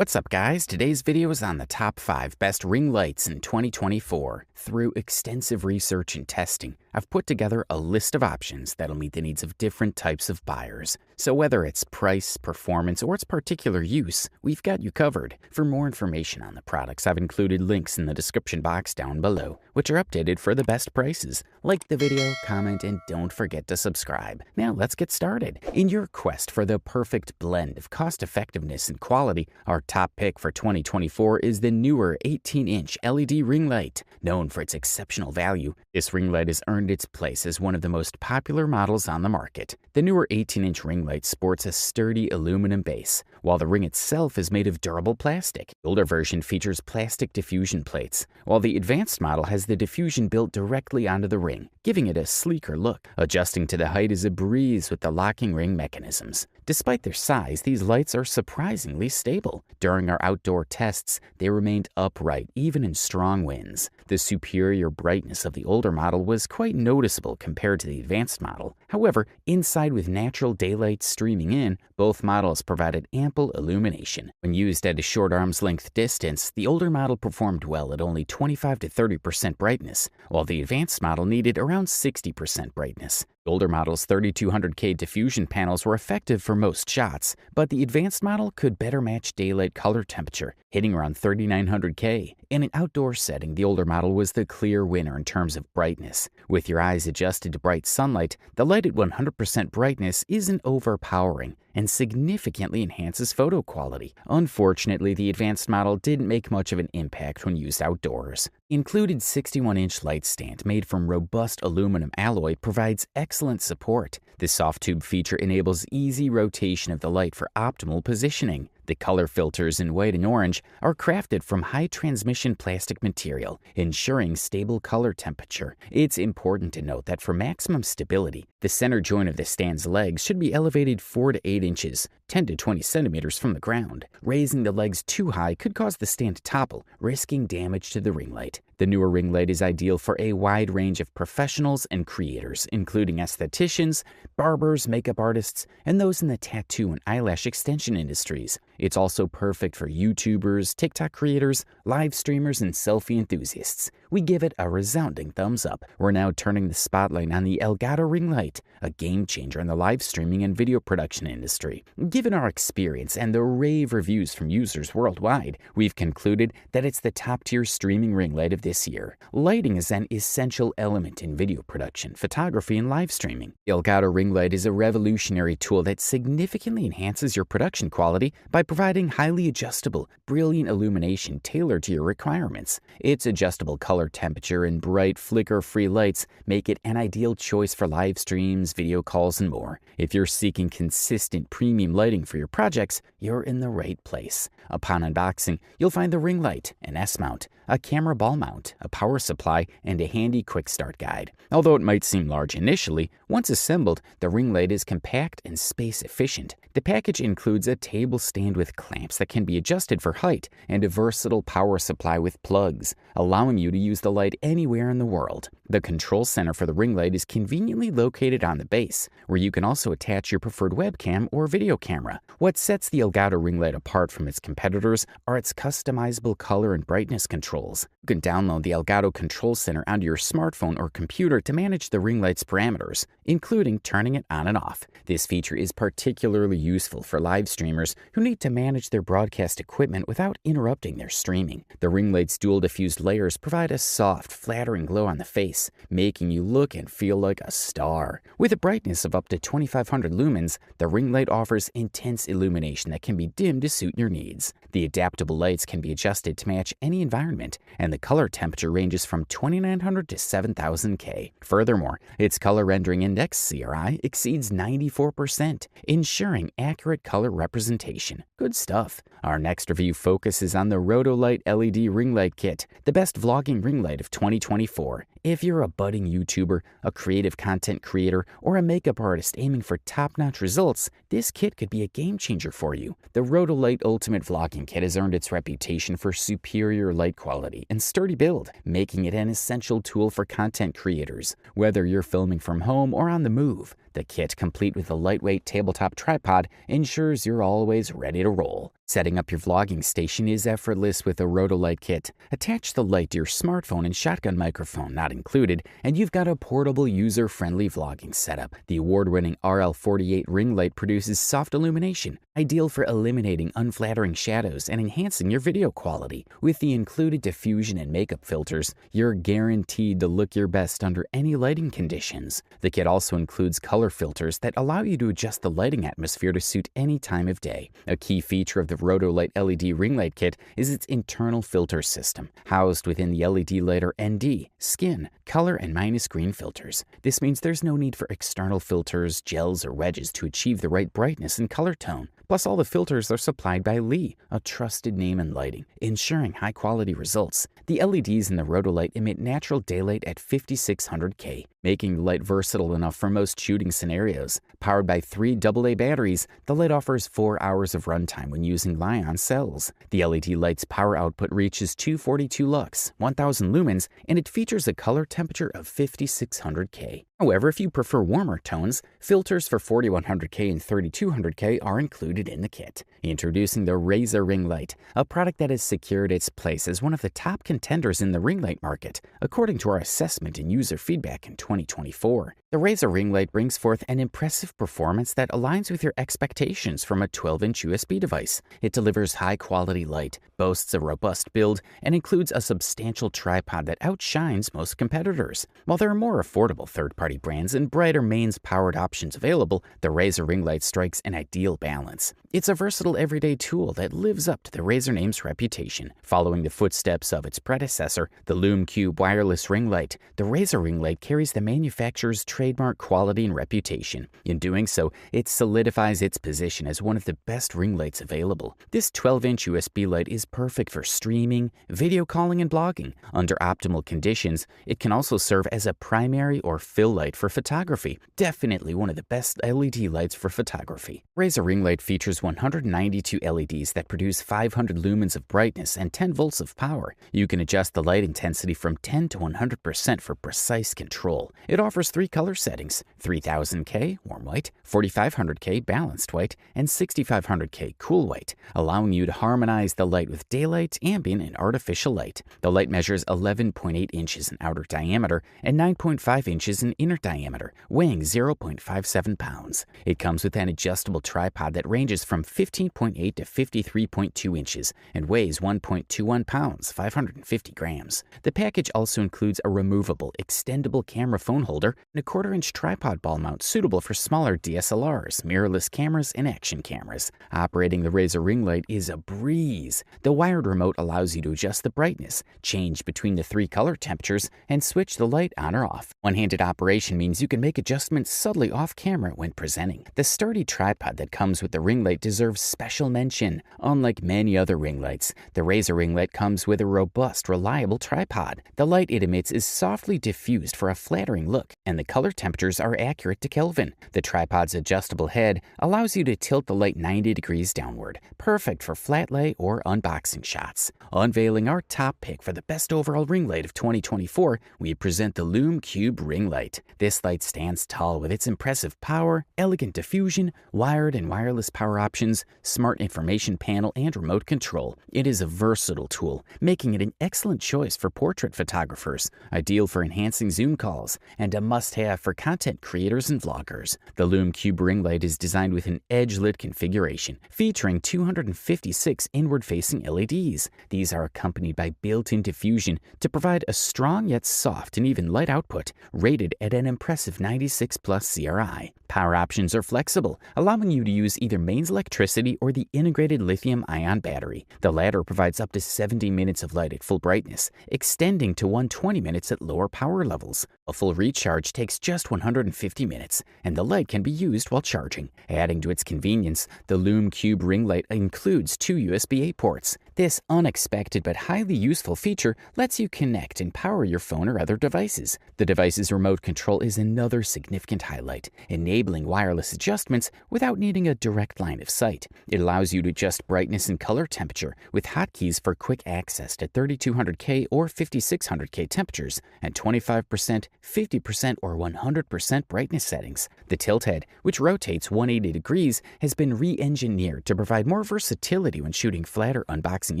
What's up, guys? Today's video is on the top 5 best ring lights in 2024. Through extensive research and testing, I've put together a list of options that'll meet the needs of different types of buyers. So whether it's price, performance, or its particular use, we've got you covered. For more information on the products, I've included links in the description box down below, which are updated for the best prices. Like the video, comment, and don't forget to subscribe. Now let's get started. In your quest for the perfect blend of cost-effectiveness and quality, our top pick for 2024 is the newer 18-inch LED ring light. Known for its exceptional value, this ring light has earned its place as one of the most popular models on the market. The newer 18-inch ring light sports a sturdy aluminum base, while the ring itself is made of durable plastic. The older version features plastic diffusion plates, while the advanced model has the diffusion built directly onto the ring, giving it a sleeker look. Adjusting to the height is a breeze with the locking ring mechanisms. Despite their size, these lights are surprisingly stable. During our outdoor tests, they remained upright even in strong winds. The superior brightness of the older model was quite noticeable compared to the advanced model. However, inside with natural daylight streaming in, both models provided ample illumination. When used at a short arm's length distance, the older model performed well at only 25 to 30% brightness, while the advanced model needed around 60% brightness. The older model's 3200K diffusion panels were effective for most shots, but the advanced model could better match daylight color temperature, hitting around 3900K. In an outdoor setting, the older model was the clear winner in terms of brightness. With your eyes adjusted to bright sunlight, the light at 100% brightness isn't overpowering and significantly enhances photo quality. Unfortunately, the advanced model didn't make much of an impact when used outdoors. Included 61-inch light stand made from robust aluminum alloy provides excellent support. The soft tube feature enables easy rotation of the light for optimal positioning. The color filters in white and orange are crafted from high transmission plastic material, ensuring stable color temperature. It's important to note that for maximum stability, the center joint of the stand's legs should be elevated 4 to 8 inches, 10 to 20 centimeters from the ground. Raising the legs too high could cause the stand to topple, risking damage to the ring light. The newer ring light is ideal for a wide range of professionals and creators, including estheticians, barbers, makeup artists, and those in the tattoo and eyelash extension industries. It's also perfect for YouTubers, TikTok creators, live streamers, and selfie enthusiasts. We give it a resounding thumbs up. We're now turning the spotlight on the Elgato ring light, a game changer in the live streaming and video production industry. Given our experience and the rave reviews from users worldwide, we've concluded that it's the top-tier streaming ring light of this year. Lighting is an essential element in video production, photography, and live streaming. The Elgato ring light is a revolutionary tool that significantly enhances your production quality by providing highly adjustable, brilliant illumination tailored to your requirements. Its adjustable color temperature and bright, flicker-free lights make it an ideal choice for live streams, video calls, and more. If you're seeking consistent premium lighting for your projects, you're in the right place. Upon unboxing, you'll find the ring light, an S-mount, a camera ball mount, a power supply, and a handy quick start guide. Although it might seem large initially, once assembled, the ring light is compact and space efficient. The package includes a table stand with clamps that can be adjusted for height and a versatile power supply with plugs, allowing you to use the light anywhere in the world. The control center for the ring light is conveniently located on the base, where you can also attach your preferred webcam or video camera. What sets the Elgato ring light apart from its competitors are its customizable color and brightness controls. You can download the Elgato Control Center onto your smartphone or computer to manage the ring light's parameters, including turning it on and off. This feature is particularly useful for live streamers who need to manage their broadcast equipment without interrupting their streaming. The ring light's dual diffused layers provide a soft, flattering glow on the face, making you look and feel like a star. With a brightness of up to 2500 lumens, the ring light offers intense illumination that can be dimmed to suit your needs. The adaptable lights can be adjusted to match any environment, and the color temperature ranges from 2900 to 7000K. Furthermore, its color rendering index, CRI, exceeds 94%, ensuring accurate color representation. Good stuff. Our next review focuses on the Rotolight LED ring light kit, the best vlogging ring light of 2024. If you're a budding YouTuber, a creative content creator, or a makeup artist aiming for top-notch results, this kit could be a game changer for you. The Rotolight Ultimate Vlogging Kit has earned its reputation for superior light quality and sturdy build, making it an essential tool for content creators. Whether you're filming from home or on the move, the kit, complete with a lightweight tabletop tripod, ensures you're always ready to roll. Setting up your vlogging station is effortless with a Rotolight kit. Attach the light to your smartphone and shotgun microphone not included, and you've got a portable, user-friendly vlogging setup. The award-winning RL48 ring light produces soft illumination, ideal for eliminating unflattering shadows and enhancing your video quality. With the included diffusion and makeup filters, you're guaranteed to look your best under any lighting conditions. The kit also includes color filters that allow you to adjust the lighting atmosphere to suit any time of day. A key feature of the Rotolight LED ring light kit is its internal filter system. Housed within the LED light are ND, skin, color, and minus green filters. This means there's no need for external filters, gels, or wedges to achieve the right brightness and color tone. Plus, all the filters are supplied by Lee, a trusted name in lighting, ensuring high-quality results. The LEDs in the Rotolight emit natural daylight at 5600K, making the light versatile enough for most shooting scenarios. Powered by 3 AA batteries, the light offers 4 hours of runtime when using Li-ion cells. The LED light's power output reaches 242 lux, 1000 lumens, and it features a color temperature of 5600K. However, if you prefer warmer tones, filters for 4100K and 3200K are included in the kit. Introducing the Razer Ring Light, a product that has secured its place as one of the top contenders in the ring light market, according to our assessment and user feedback in 2024. The Razer Ring Light brings forth an impressive performance that aligns with your expectations from a 12-inch USB device. It delivers high-quality light, boasts a robust build, and includes a substantial tripod that outshines most competitors. While there are more affordable third-party brands and brighter mains-powered options available, the Razer Ring Light strikes an ideal balance. It's a versatile everyday tool that lives up to the Razer name's reputation. Following the footsteps of its predecessor, the Lume Cube wireless ring light, the Razer Ring Light carries the manufacturer's trademark quality and reputation. In doing so, it solidifies its position as one of the best ring lights available. This 12-inch USB light is perfect for streaming, video calling, and blogging. Under optimal conditions, it can also serve as a primary or fill light for photography. Definitely one of the best LED lights for photography. Razer Ring Light features 192 LEDs that produce 500 lumens of brightness and 10 volts of power. You can adjust the light intensity from 10 to 100% for precise control. It offers 3 color settings: 3000K warm white, 4500K balanced white, and 6500K cool white, allowing you to harmonize the light with daylight, ambient, and artificial light. The light measures 11.8 inches in outer diameter and 9.5 inches in inner diameter, weighing 0.57 pounds. It comes with an adjustable tripod that ranges from 15.8 to 53.2 inches and weighs 1.21 pounds, 550 grams. The package also includes a removable, extendable camera phone holder and a 1/4-inch tripod ball mount suitable for smaller DSLRs, mirrorless cameras, and action cameras. Operating the Razer Ring Light is a breeze. The wired remote allows you to adjust the brightness, change between the 3 color temperatures, and switch the light on or off. One-handed operation means you can make adjustments subtly off camera when presenting. The sturdy tripod that comes with the ring light deserves special mention. Unlike many other ring lights, the Razer Ring Light comes with a robust, reliable tripod. The light it emits is softly diffused for a flattering look, and the color temperatures are accurate to Kelvin. The tripod's adjustable head allows you to tilt the light 90 degrees downward, perfect for flat lay or unboxing shots. Unveiling our top pick for the best overall ring light of 2024, we present the Lume Cube Ring Light. This light stands tall with its impressive power, elegant diffusion, wired and wireless power options, smart information panel, and remote control. It is a versatile tool, making it an excellent choice for portrait photographers, ideal for enhancing Zoom calls, and a must-have for content creators and vloggers. The Lume Cube Ring Light is designed with an edge-lit configuration, featuring 256 inward-facing LEDs. These are accompanied by built-in diffusion to provide a strong yet soft and even light output, rated at an impressive 96 plus CRI. Power options are flexible, allowing you to use either mains electricity or the integrated lithium-ion battery. The latter provides up to 70 minutes of light at full brightness, extending to 120 minutes at lower power levels. A full recharge takes just 150 minutes, and the light can be used while charging. Adding to its convenience, the Lume Cube Ring Light includes 2 USB-A ports. This unexpected but highly useful feature lets you connect and power your phone or other devices. The device's remote control is another significant highlight, enabling wireless adjustments without needing a direct line of sight. It allows you to adjust brightness and color temperature with hotkeys for quick access to 3200K or 5600K temperatures and 25%, 50% or 100% brightness settings. The tilt head, which rotates 180 degrees, has been re-engineered to provide more versatility when shooting flat or unboxing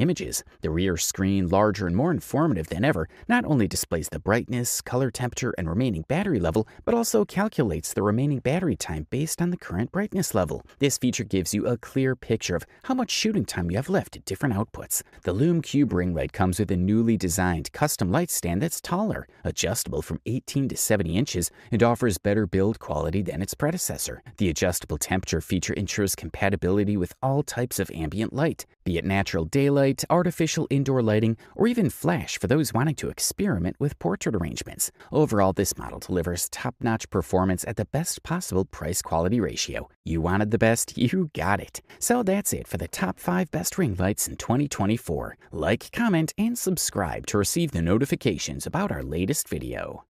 images. The rear screen, larger and more informative than ever, not only displays the brightness, color temperature, and remaining battery level, but also calculates the remaining battery time based on the current brightness level. This feature gives you a clear picture of how much shooting time you have left at different outputs. The Lume Cube ring light comes with a newly designed custom light stand that's taller, adjustable from 18 to 70 inches, and offers better build quality than its predecessor. The adjustable temperature feature ensures compatibility with all types of ambient light, be it natural daylight, artificial indoor lighting, or even flash for those wanting to experiment with portrait arrangements. Overall, this model delivers top-notch performance at the best possible price-quality ratio. You wanted the best, you got it. So that's it for the top 5 best ring lights in 2024. Like, comment, and subscribe to receive the notifications about our latest video.